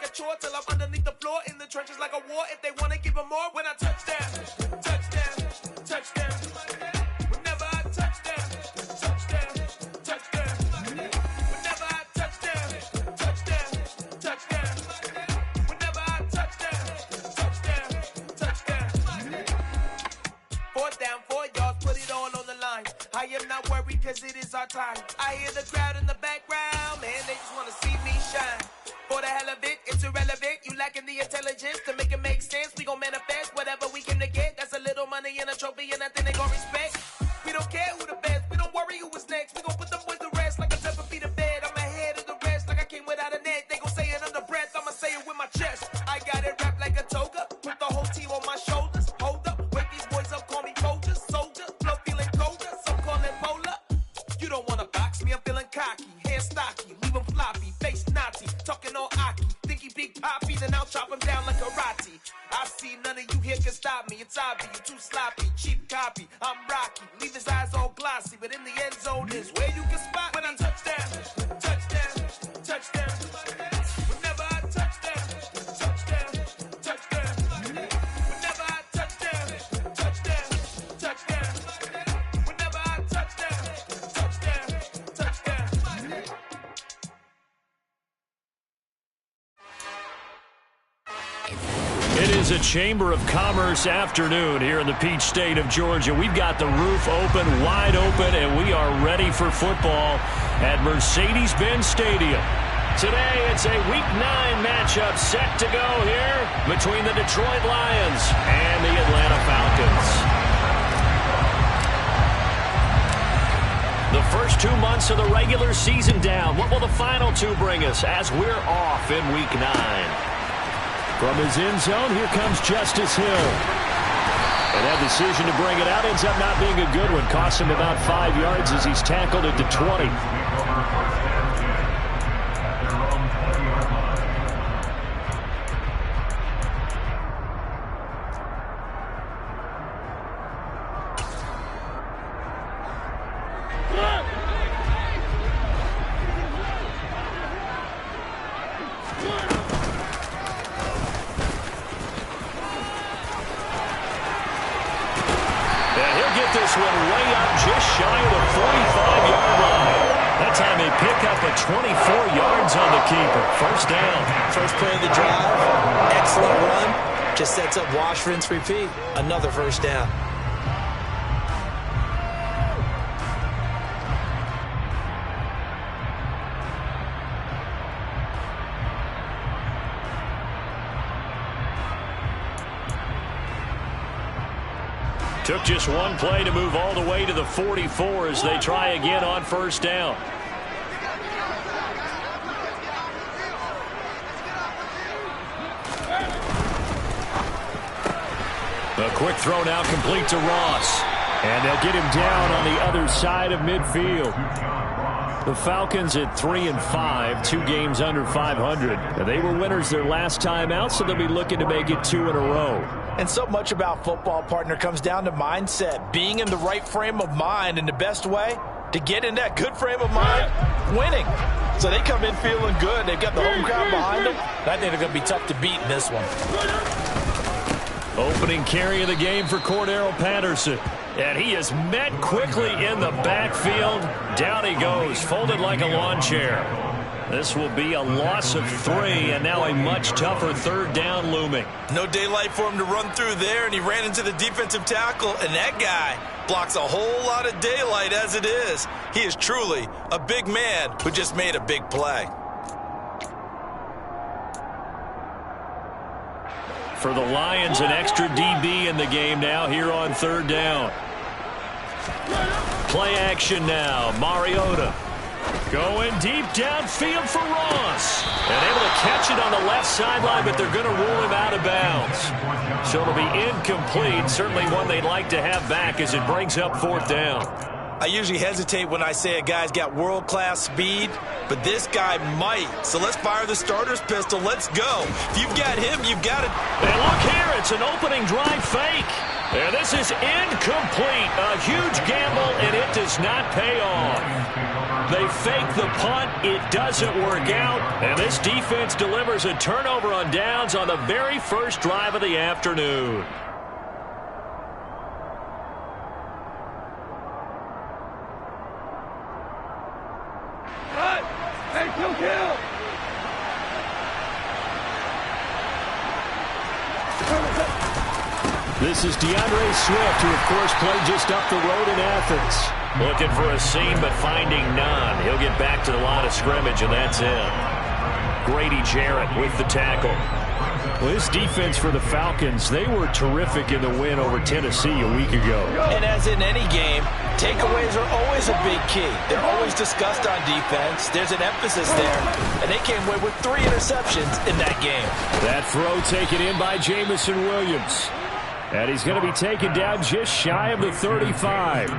a chore till I'm underneath the floor. In the trenches like a war. If they want to give them more, when I touch down, touchdown, touchdown. Whenever I touch down, touchdown, touchdown. Whenever I touch down, touchdown, touchdown. Whenever I touch down, touchdown, touchdown. 4th down, 4 yards, put it all on the line. I am not worried cause it is our time. I hear the crowd in the background, man, they just want to see me shine. For the hell of it, it's irrelevant. You lacking the intelligence to make it make sense. We gon' manifest whatever we came to get. That's a little money and a trophy and nothing they gon' respect. We don't care who the best, we don't worry who was next. We gon' put them boys to rest like a 7 feet of bed. I'm ahead of the rest like I came without a net. They gon' say it under breath, I'ma say it with my chest. I got it wrapped like a toga, put the whole team on my shoulders. Hold up, wake these boys up, call me soldiers. Soldier, flow feeling colder, some call it polar. You don't wanna box me, I'm feeling cocky. Hair stocky, leave 'em floppy, face naughty. Talking all aki, think he big poppy, then I'll chop him down like karate. I see none of you here can stop me. It's obvious, you too sloppy, cheap copy. I'm Rocky, leave his eyes all glossy, but in the end zone is where you can spot when I touchdown, touchdown, touchdown. Whenever I touchdown, touchdown, touchdown. Whenever I touchdown, touchdown, touchdown. Whenever I touchdown, touchdown, touchdown. It is a Chamber of Commerce afternoon here in the Peach State of Georgia. We've got the roof open, wide open, and we are ready for football at Mercedes-Benz Stadium. Today, it's a Week 9 matchup set to go here between the Detroit Lions and the Atlanta Falcons. The first 2 months of the regular season down. What will the final 2 bring us as we're off in Week 9? From his end zone, here comes Justice Hill. And that decision to bring it out ends up not being a good one. Costs him about 5 yards as he's tackled at the 20. This one way up just shy of the 45-yard line. That time they pick up a 24 yards on the keeper. First down. First play of the drive. Excellent run. Just sets up wash, rinse, repeat. Another first down. Took just one play to move all the way to the 44 as they try again on first down. A quick throw now complete to Ross. And they'll get him down on the other side of midfield. The Falcons at 3-5, 2 games under 500. They were winners their last time out, so they'll be looking to make it 2 in a row. And so much about football, partner, comes down to mindset. Being in the right frame of mind, and the best way to get in that good frame of mind, winning. So they come in feeling good. They've got the home crowd behind them. I think they're going to be tough to beat in this one. Opening carry of the game for Cordero Patterson. And he is met quickly in the backfield. Down he goes, folded like a lawn chair. This will be a loss of 3, and now a much tougher third down looming. No daylight for him to run through there, and he ran into the defensive tackle, and that guy blocks a whole lot of daylight as it is. He is truly a big man who just made a big play. For the Lions, an extra DB in the game now here on third down. Play action now. Mariota going deep downfield for Ross. And able to catch it on the left sideline, but they're going to rule him out of bounds. So it'll be incomplete. Certainly one they'd like to have back as it brings up fourth down. I usually hesitate when I say a guy's got world-class speed, but this guy might. So let's fire the starter's pistol. Let's go. If you've got him, you've got it. And look here, it's an opening drive fake. And this is incomplete. A huge gamble, and it does not pay off. They fake the punt. It doesn't work out. And this defense delivers a turnover on downs on the very first drive of the afternoon. Kill. This is DeAndre Swift, who, of course, played just up the road in Athens. Looking for a seam, but finding none. He'll get back to the line of scrimmage, and that's it. Grady Jarrett with the tackle. Well, this defense for the Falcons, they were terrific in the win over Tennessee a week ago. And as in any game, takeaways are always a big key. They're always discussed on defense. There's an emphasis there, and they came away with 3 interceptions in that game. That throw taken in by Jamison Williams. And he's going to be taken down just shy of the 35.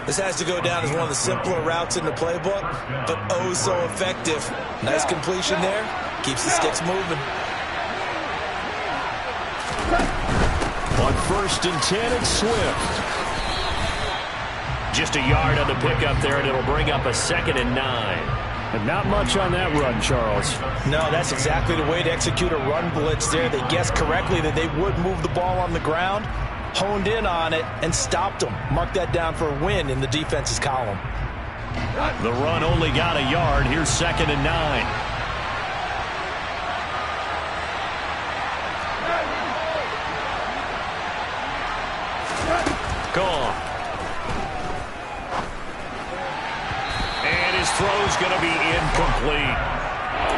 This has to go down as one of the simpler routes in the playbook, but oh so effective. Nice completion there. Keeps the sticks moving. On 1st and 10, it's Swift. Just a yard on the pickup there, and it'll bring up a 2nd and 9. And not much on that run, Charles. No, that's exactly the way to execute a run blitz there. They guessed correctly that they would move the ball on the ground, honed in on it, and stopped them. Mark that down for a win in the defense's column. The run only got a yard. Here's 2nd and 9. Gone. And his throw's going to be incomplete.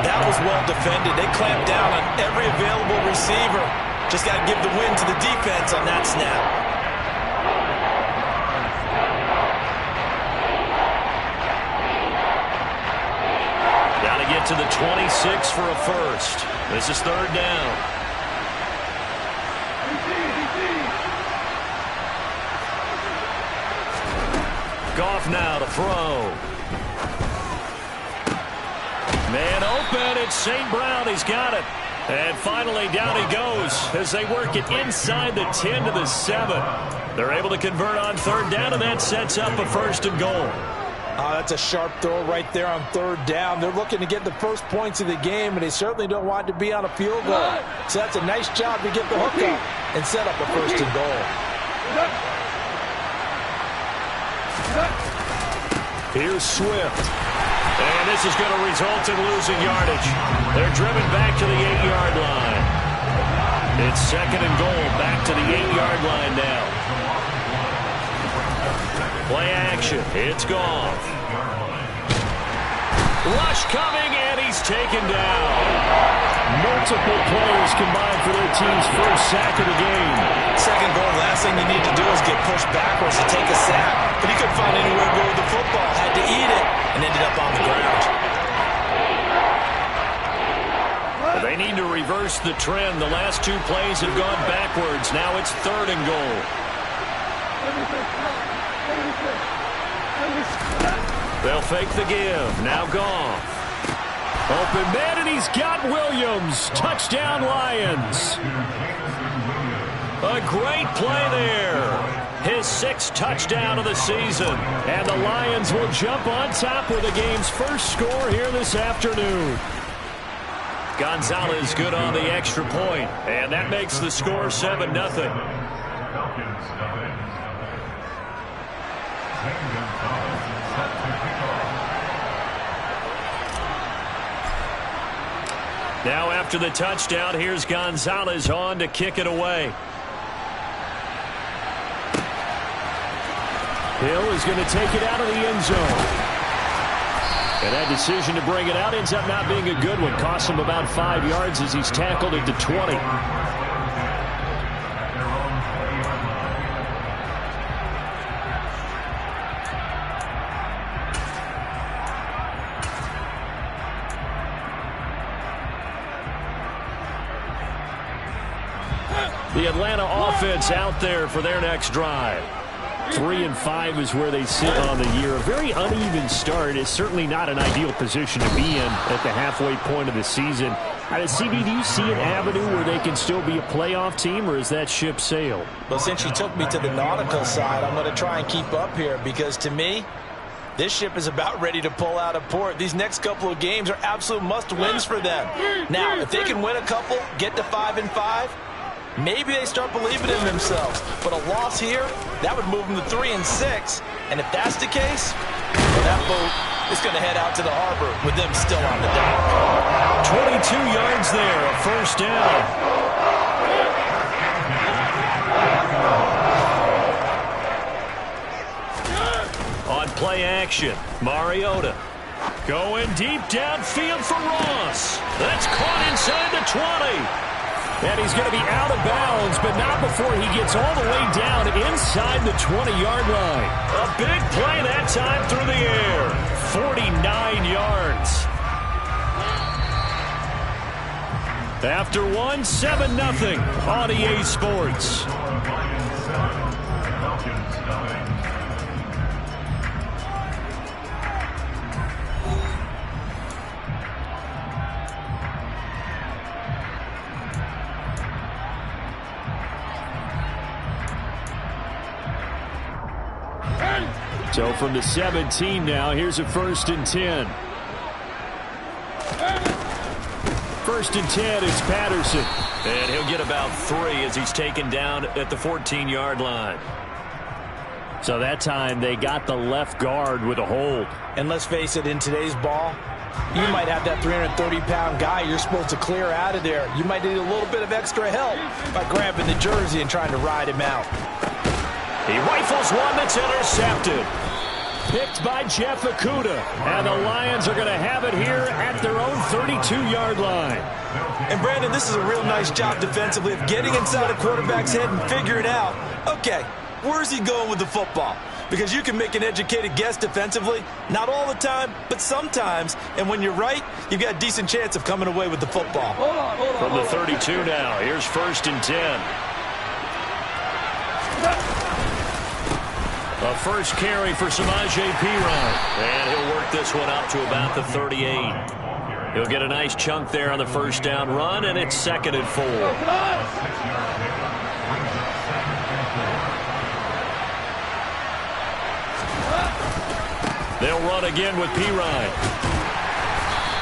That was well defended. They clamped down on every available receiver. Just got to give the win to the defense on that snap. Got to get to the 26 for a first. This is 3rd down. Goff now to throw. Man open, it's St. Brown. He's got it. And finally down he goes as they work it inside the 10 to the 7. They're able to convert on 3rd down, and that sets up a 1st and goal. That's a sharp throw right there on 3rd down. They're looking to get the first points of the game, and they certainly don't want to be on a field goal. So that's a nice job to get the hook up and set up a 1st and goal. Here's Swift. And this is going to result in losing yardage. They're driven back to the 8-yard line. It's 2nd and goal, back to the 8-yard line now. Play action. It's Goff. Rush coming, and he's taken down. Multiple players combined for their team's first sack of the game. 2nd goal, last thing you need to do is get pushed backwards to take a sack. But he couldn't find anywhere to go with the football. Had to eat it and ended up on the ground. They need to reverse the trend. The last 2 plays have gone backwards. Now it's 3rd and goal. They'll fake the give. Now Goff. Open man, and he's got Williams. Touchdown, Lions. A great play there. His 6th touchdown of the season. And the Lions will jump on top with the game's first score here this afternoon. Gonzalez good on the extra point. And that makes the score 7-0. Now after the touchdown, here's Gonzalez on to kick it away. Hill is going to take it out of the end zone. And that decision to bring it out ends up not being a good one. Costs him about 5 yards as he's tackled at the 20. The Atlanta offense out there for their next drive. 3-5 is where they sit on the year. A very uneven start. It's certainly not an ideal position to be in at the halfway point of the season. CB, do you see an avenue where they can still be a playoff team, or is that ship sailed? Well, since you took me to the nautical side, I'm going to try and keep up here because, to me, This ship is about ready to pull out of port. These next couple of games are absolute must-wins for them. Now, if they can win a couple, get to 5-5, maybe they start believing in themselves. But a loss here, that would move them to 3-6. And if that's the case, well, that boat is going to head out to the harbor with them still on the dock. 22 yards there, a first down. On play action, Mariota going deep downfield for Ross. That's caught inside the 20. And he's going to be out of bounds, but not before he gets all the way down inside the 20-yard line. A big play that time through the air. 49 yards. After one, 7-0 on EA Sports. So from the 17 now, here's a 1st and 10. 1st and 10, it's Patterson. And he'll get about 3 as he's taken down at the 14-yard line. So that time they got the left guard with a hold. And let's face it, in today's ball, you might have that 330-pound guy you're supposed to clear out of there. You might need a little bit of extra help by grabbing the jersey and trying to ride him out. He rifles one that's intercepted. Picked by Jeff Okudah. And the Lions are going to have it here at their own 32-yard line. And, Brandon, this is a real nice job defensively of getting inside a quarterback's head and figuring out, okay, where's he going with the football? Because you can make an educated guess defensively. Not all the time, but sometimes. And when you're right, you've got a decent chance of coming away with the football. From the 32 now, here's 1st and 10. A first carry for Samaje Perine. And he'll work this one up to about the 38. He'll get a nice chunk there on the first down run, and it's 2nd and 4. They'll run again with Perine.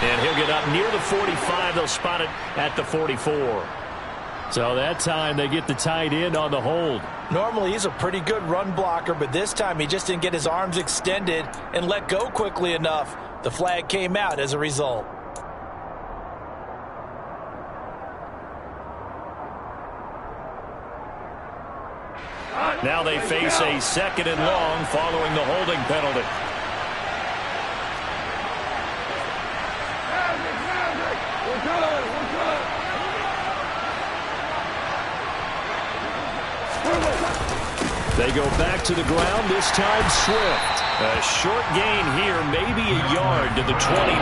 And he'll get up near the 45. They'll spot it at the 44. So that time they get the tight end on the hold. Normally he's a pretty good run blocker, but this time he just didn't get his arms extended and let go quickly enough. The flag came out as a result. Now they face a 2nd and long following the holding penalty. They go back to the ground, this time Swift. A short gain here, maybe a yard to the 29.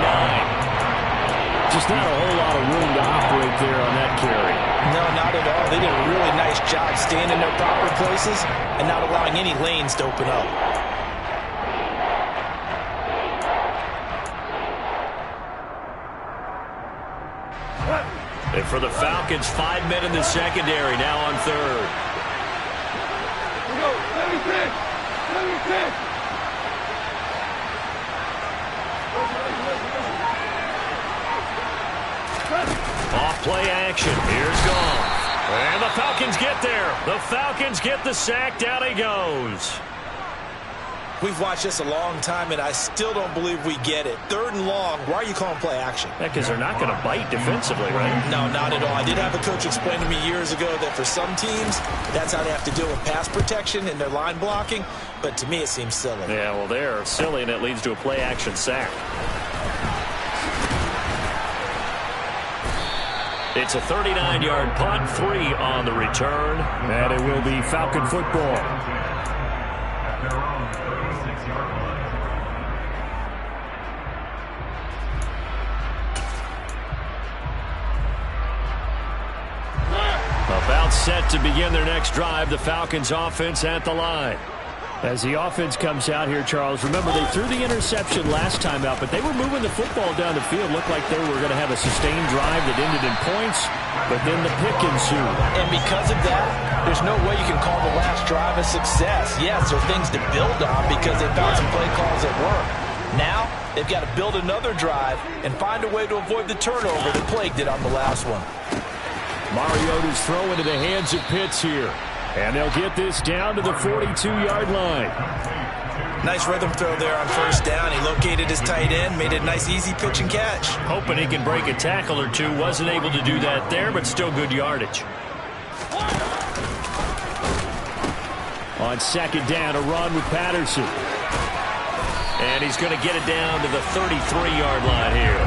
Just not a whole lot of room to operate there on that carry. No, not at all. They did a really nice job staying in their proper places and not allowing any lanes to open up. And for the Falcons, 5 men in the secondary, now on 3rd. Off play action. Here's Goff. And the Falcons get there. The Falcons get the sack. Down he goes. We've watched this a long time, and I still don't believe we get it. 3rd and long. Why are you calling play action? Because they're not going to bite defensively, right? No, not at all. I did have a coach explain to me years ago that for some teams, that's how they have to deal with pass protection and their line blocking. But to me, it seems silly. Yeah, well, they're silly, and it leads to a play action sack. It's a 39-yard punt, 3 on the return, and it will be Falcon football. About set to begin their next drive, the Falcons offense at the line. As the offense comes out here, Charles, remember they threw the interception last time out, but they were moving the football down the field. Looked like they were going to have a sustained drive that ended in points, but then the pick ensued. And because of that, there's no way you can call the last drive a success. Yes, there are things to build on because they found some play calls that work. Now, they've got to build another drive and find a way to avoid the turnover that plagued it on the last one. Mariota's throw into the hands of Pitts here. And they'll get this down to the 42-yard line. Nice rhythm throw there on first down. He located his tight end, made it a nice easy pitch and catch. Hoping he can break a tackle or two. Wasn't able to do that there, but still good yardage. On second down, a run with Patterson. And he's going to get it down to the 33-yard line here.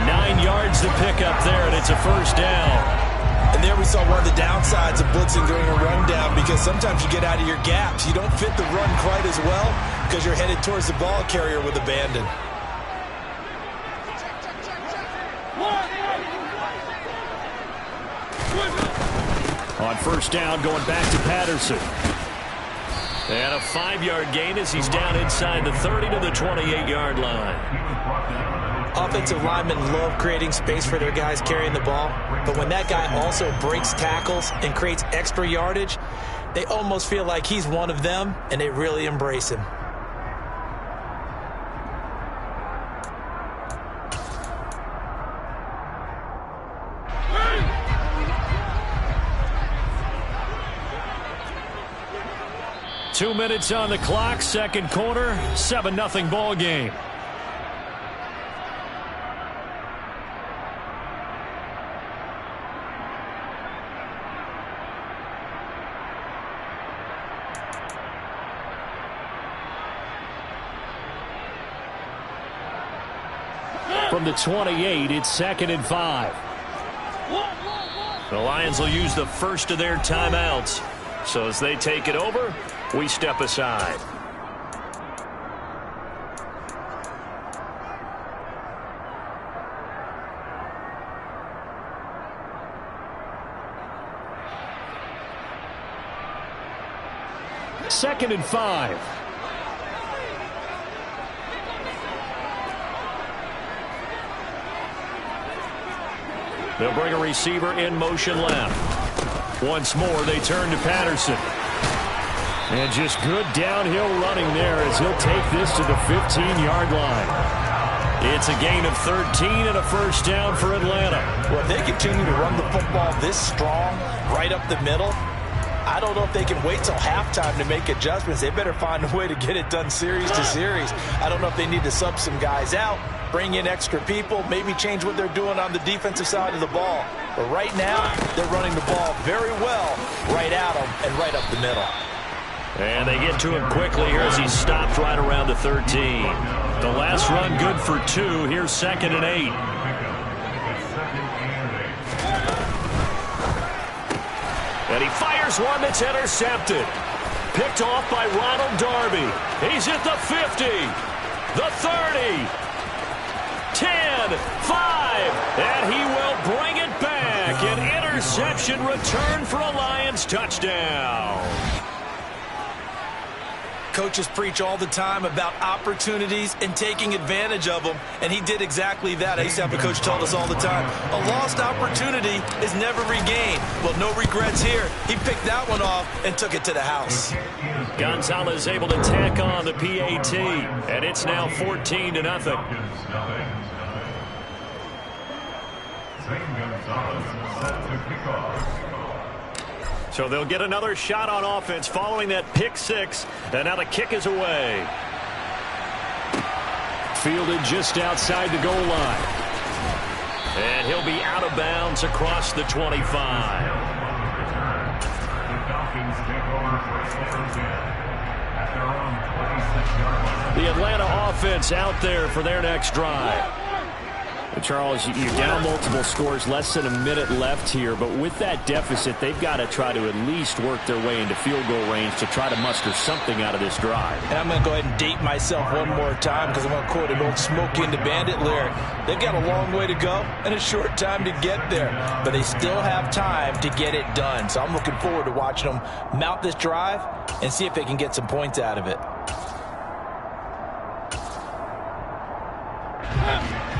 9 yards to pick up there, and it's a first down. And there we saw one of the downsides of blitzing during a rundown because sometimes you get out of your gaps. You don't fit the run quite as well because you're headed towards the ball carrier with abandon. On first down, going back to Patterson. And a 5-yard gain as he's down inside the 30 to the 28-yard line. Offensive linemen love creating space for their guys carrying the ball, but when that guy also breaks tackles and creates extra yardage, they almost feel like he's one of them, and they really embrace him. Two minutes on the clock, second quarter, 7-0 ball game. From the 28, it's 2nd and 5. The Lions will use the first of their timeouts. So as they take it over, we step aside. Second and 5. They'll bring a receiver in motion left. Once more, they turn to Patterson. And just good downhill running there as he'll take this to the 15-yard line. It's a gain of 13 and a first down for Atlanta. Well, if they continue to run the football this strong, right up the middle, I don't know if they can wait till halftime to make adjustments. They better find a way to get it done series to series. I don't know if they need to sub some guys out, bring in extra people, maybe change what they're doing on the defensive side of the ball. But right now, they're running the ball very well right at them and right up the middle. And they get to him quickly here as he's stopped right around the 13. The last run good for 2. Here's 2nd and 8. And he fires one that's intercepted. Picked off by Ronald Darby. He's at the 50, the 30, 10, 5, and he will bring it back. An interception return for a Lions touchdown. Coaches preach all the time about opportunities and taking advantage of them, and he did exactly that. I used to have a coach tell us all the time, a lost opportunity is never regained. Well, no regrets here. He picked that one off and took it to the house. Gonzalez able to tack on the PAT, and it's now 14-0. So they'll get another shot on offense following that pick 6, and now the kick is away. Fielded just outside the goal line. And he'll be out of bounds across the 25. The Atlanta offense out there for their next drive. Charles, you're down multiple scores, less than a minute left here, but with that deficit, they've got to try to at least work their way into field goal range to try to muster something out of this drive. And I'm going to go ahead and date myself one more time because I'm going to quote an old Smokey and the Bandit lyric. They've got a long way to go and a short time to get there, but they still have time to get it done. So I'm looking forward to watching them mount this drive and see if they can get some points out of it.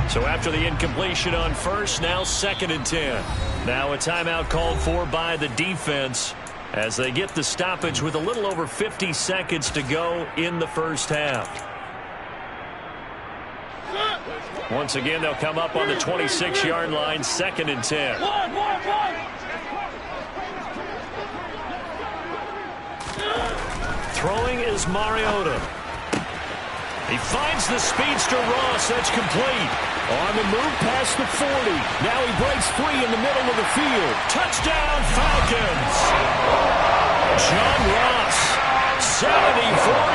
So after the incompletion on first, now 2nd and 10. Now a timeout called for by the defense as they get the stoppage with a little over 50 seconds to go in the first half. Once again, they'll come up on the 26-yard line, 2nd and 10. Throwing is Mariota. He finds the speedster Ross. That's complete. On the move past the 40. Now he breaks free in the middle of the field. Touchdown, Falcons. John Ross, 74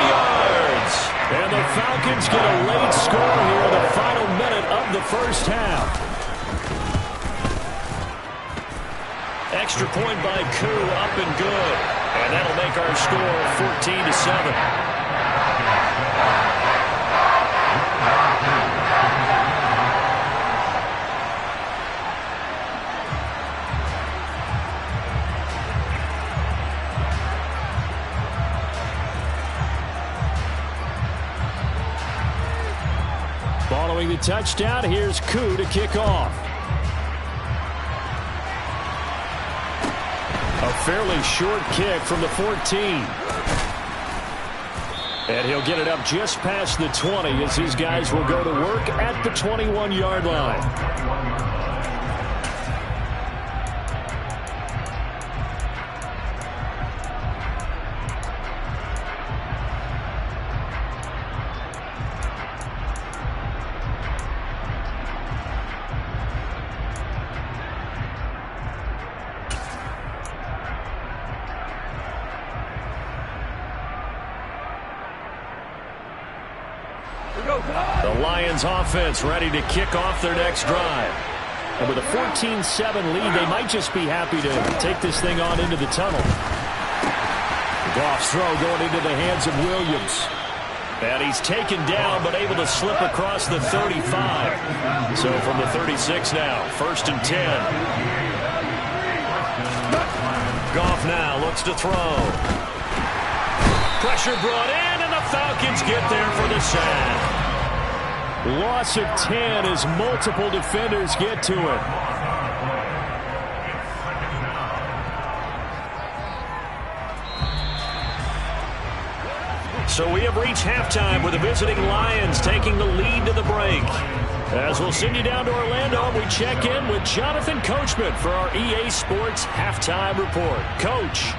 yards. And the Falcons get a late score here in the final minute of the first half. Extra point by Koo, up and good. And that'll make our score 14-7. Following the touchdown, here's Koo to kick off. A fairly short kick from the 14. And he'll get it up just past the 20 as his guys will go to work at the 21-yard line. The Lions offense ready to kick off their next drive. And with a 14-7 lead, they might just be happy to take this thing on into the tunnel. Goff's throw going into the hands of Williams. And he's taken down but able to slip across the 35. So from the 36 now, 1st and 10. Goff now looks to throw. Pressure brought in, and the Falcons get there for the sack. Loss of 10 as multiple defenders get to it. So we have reached halftime with the visiting Lions taking the lead to the break. As we'll send you down to Orlando, we check in with Jonathan Coachman for our EA Sports Halftime Report. Coach.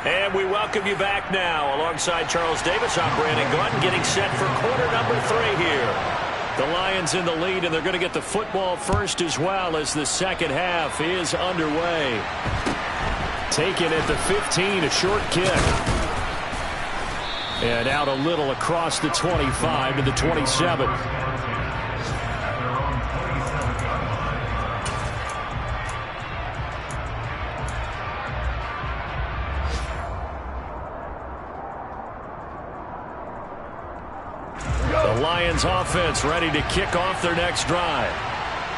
And we welcome you back now. Alongside Charles Davis, I'm Brandon Gunn, getting set for quarter number 3 here. The Lions in the lead, and they're going to get the football first as well as the second half is underway. Taken at the 15, a short kick. And out a little across the 25 to the 27. Lions offense ready to kick off their next drive.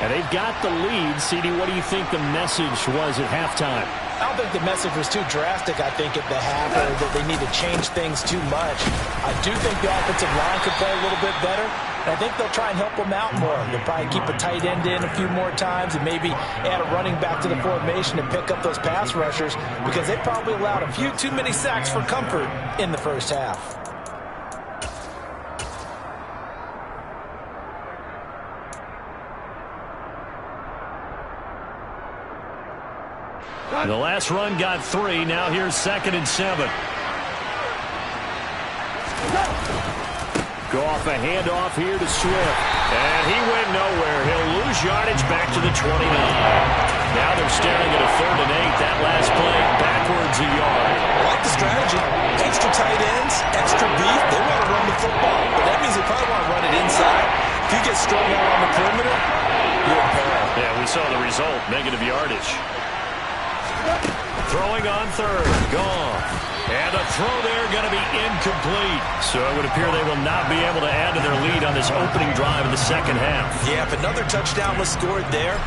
And they've got the lead. CD, what do you think the message was at halftime? I don't think the message was too drastic, I think, at the half, or that they need to change things too much. I do think the offensive line could play a little bit better, and I think they'll try and help them out more. They'll probably keep a tight end in a few more times and maybe add a running back to the formation and pick up those pass rushers, because they probably allowed a few too many sacks for comfort in the first half. The last run got 3. Now here's 2nd and 7. Go off a handoff here to Swift. And he went nowhere. He'll lose yardage back to the 29. Now they're staring at a 3rd and 8. That last play backwards a yard. I like the strategy. Extra tight ends, extra beef. They want to run the football. But that means they probably want to run it inside. If you get strung out on the perimeter, you're in peril. Yeah, we saw the result. Negative yardage. Throwing on 3rd. Gone. And a throw there going to be incomplete. So it would appear they will not be able to add to their lead on this opening drive of the second half. Yeah, if another touchdown was scored there,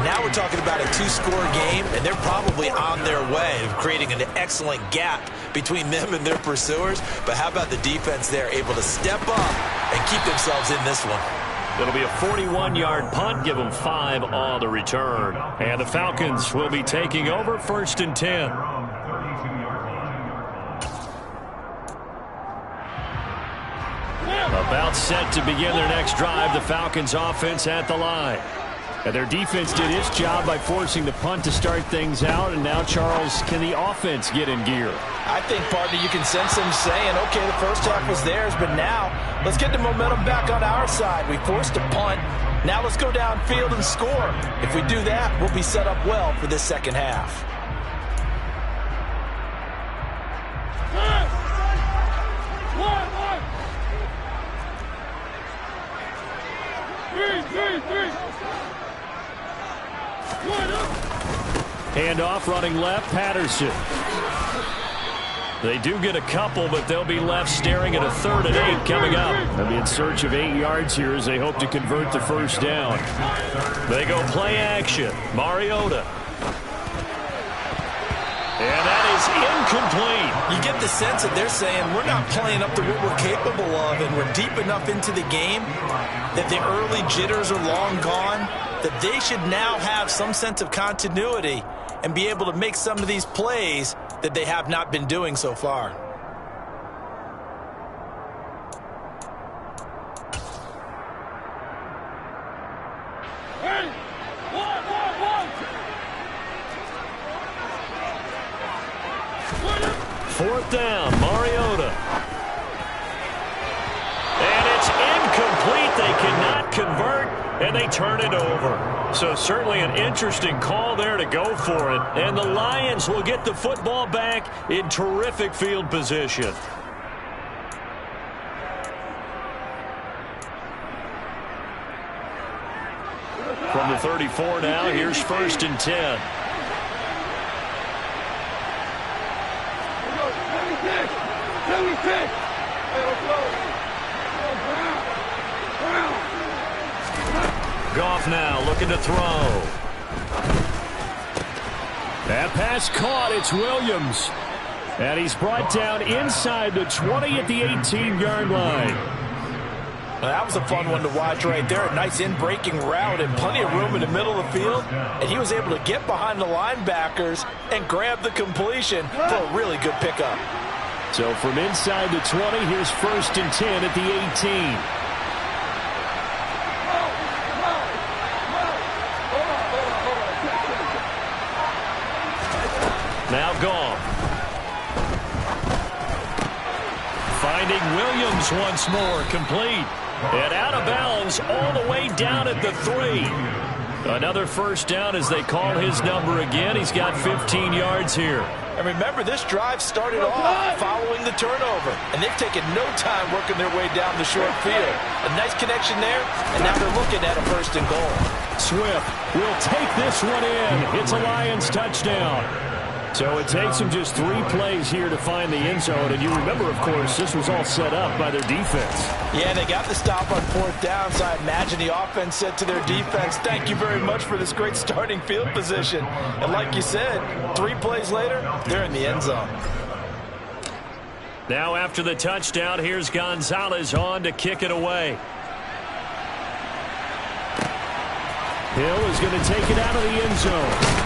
now we're talking about a 2-score game, and they're probably on their way of creating an excellent gap between them and their pursuers. But how about the defense there, able to step up and keep themselves in this one? It'll be a 41-yard punt. Give them 5 on the return. And the Falcons will be taking over 1st and 10. About set to begin their next drive. The Falcons offense at the line. And their defense did its job by forcing the punt to start things out. And now, Charles, can the offense get in gear? I think, partner, you can sense them saying, okay, the first half was theirs, but now let's get the momentum back on our side. We forced a punt. Now let's go downfield and score. If we do that, we'll be set up well for this second half. Handoff running left, Patterson. They do get a couple, but they'll be left staring at a 3rd and 8 coming up. They'll be in search of 8 yards here as they hope to convert the first down. They go play action. Mariota. And that is incomplete. You get the sense that they're saying we're not playing up to what we're capable of, and we're deep enough into the game that the early jitters are long gone, that they should now have some sense of continuity and be able to make some of these plays that they have not been doing so far. Fourth down, Mariota. And it's incomplete. They cannot convert, and they turn it over. So certainly an interesting call there to go for it. And the Lions will get the football back in terrific field position. From the 34 now, here's 1st and 10. Goff now looking to throw. That pass caught. It's Williams. And he's brought down inside the 20 at the 18-yard line. Well, that was a fun one to watch right there. A nice in-breaking route and plenty of room in the middle of the field. And he was able to get behind the linebackers and grab the completion for a really good pickup. So from inside the 20, here's 1st and 10 at the 18. Now Goff. Finding Williams once more, complete. And out of bounds all the way down at the 3. Another first down as they call his number again. He's got 15 yards here. And remember, this drive started off following the turnover. And they've taken no time working their way down the short field. A nice connection there, and now they're looking at a 1st and goal. Swift will take this one in. It's a Lions touchdown. So it takes them just 3 plays here to find the end zone. And you remember, of course, this was all set up by their defense. Yeah, they got the stop on 4th down, so I imagine the offense said to their defense, thank you very much for this great starting field position. And like you said, 3 plays later, they're in the end zone. Now after the touchdown, here's Gonzalez on to kick it away. Hill is going to take it out of the end zone.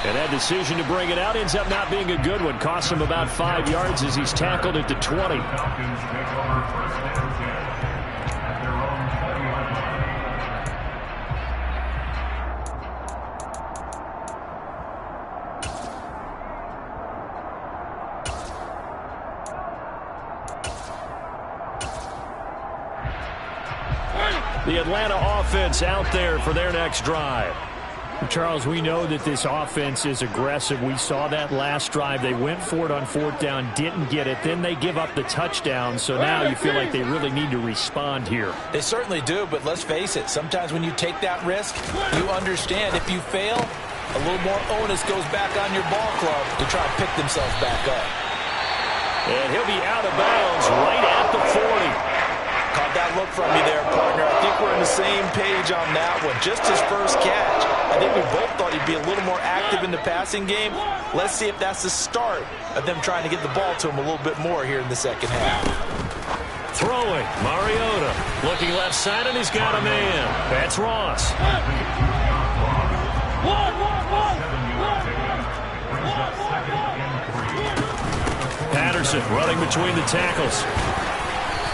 And that decision to bring it out ends up not being a good one. Costs him about 5 yards as he's tackled at the 20. The Atlanta offense out there for their next drive. Charles, we know that this offense is aggressive. We saw that last drive. They went for it on fourth down, didn't get it. Then they give up the touchdown. So now you feel like they really need to respond here. They certainly do, but let's face it. Sometimes when you take that risk, you understand if you fail, a little more onus goes back on your ball club to try to pick themselves back up. And he'll be out of bounds right at the 40. Caught that look from you there, partner. I think we're on the same page on that one. Just his first catch. I think we both thought he'd be a little more active in the passing game. Let's see if that's the start of them trying to get the ball to him a little bit more here in the second half. Throwing, Mariota. Looking left side, and he's got a man. That's Ross. Patterson running between the tackles.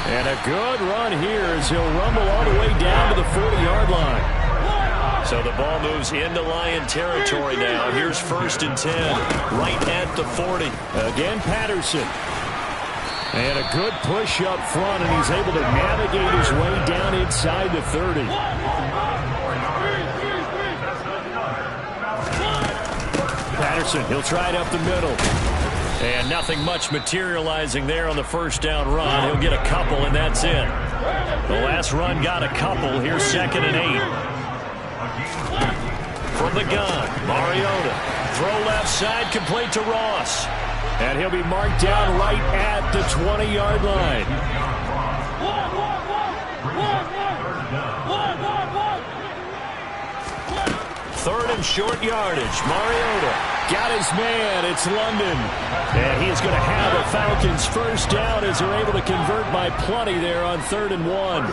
And a good run here as he'll rumble all the way down to the 40-yard line. So the ball moves into Lion territory now. Here's 1st and 10, right at the 40. Again, Patterson. And a good push up front, and he's able to navigate his way down inside the 30. Patterson, he'll try it up the middle. And nothing much materializing there on the first down run. He'll get a couple, and that's it. The last run got a couple. Here's 2nd and 8. From the gun, Mariota. Throw left side, complete to Ross. And he'll be marked down right at the 20-yard line. Third and short yardage. Mariota. Got his man. It's London. And he's going to have a Falcons first down as they're able to convert by plenty there on 3rd and 1.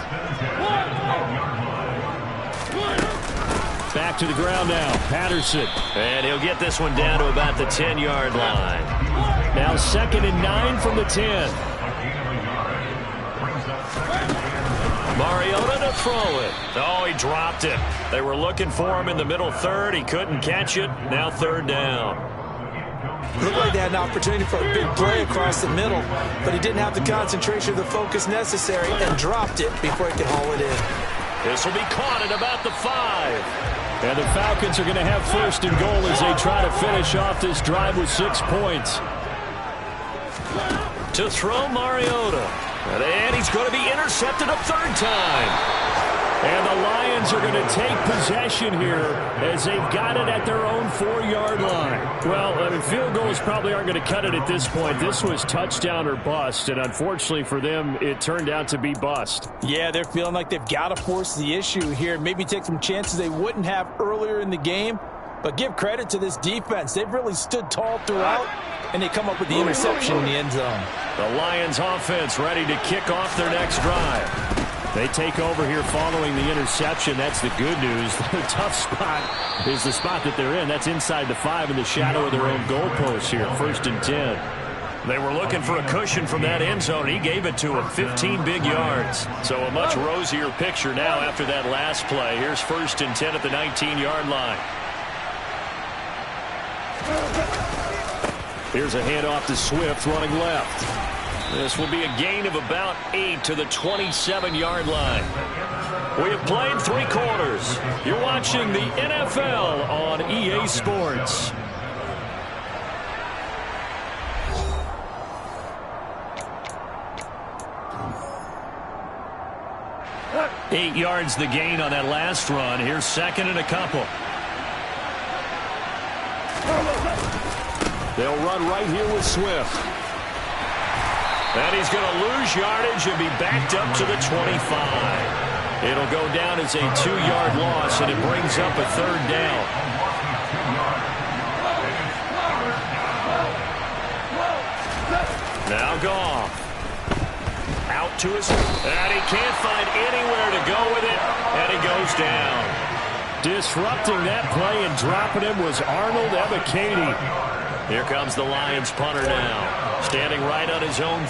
Back to the ground now. Patterson. And he'll get this one down to about the 10-yard line. Now 2nd and 9 from the 10. Mariota to throw it. Oh, he dropped it. They were looking for him in the middle third. He couldn't catch it. Now 3rd down. Looked like they had an opportunity for a big play across the middle, but he didn't have the concentration or the focus necessary and dropped it before he could haul it in. This will be caught at about the 5. And the Falcons are going to have 1st and goal as they try to finish off this drive with 6 points. To throw Mariota. And he's going to be intercepted a 3rd time. And the Lions are going to take possession here as they've got it at their own 4-yard line. Well, I mean, field goals probably aren't going to cut it at this point. This was touchdown or bust, and unfortunately for them, it turned out to be bust. Yeah, they're feeling like they've got to force the issue here. Maybe take some chances they wouldn't have earlier in the game. But give credit to this defense. They've really stood tall throughout, and they come up with the interception in the end zone. The Lions offense ready to kick off their next drive. They take over here following the interception. That's the good news. The tough spot is the spot that they're in. That's inside the 5 in the shadow of their own goalpost here. 1st and 10. They were looking for a cushion from that end zone. He gave it to him. 15 big yards. So a much rosier picture now after that last play. Here's 1st and 10 at the 19-yard line. Here's a handoff to Swift running left. This will be a gain of about 8 to the 27-yard line. We have played 3 quarters. You're watching the NFL on EA Sports. Eight yards the gain on that last run. Here's 2nd and a couple. They'll run right here with Swift. And he's going to lose yardage and be backed up to the 25. It'll go down as a 2-yard loss, and it brings up a 3rd down. Now Goff. Out to his, and he can't find anywhere to go with it, and he goes down. Disrupting that play and dropping him was Arnold Ebiketie. Here comes the Lions punter now, standing right on his own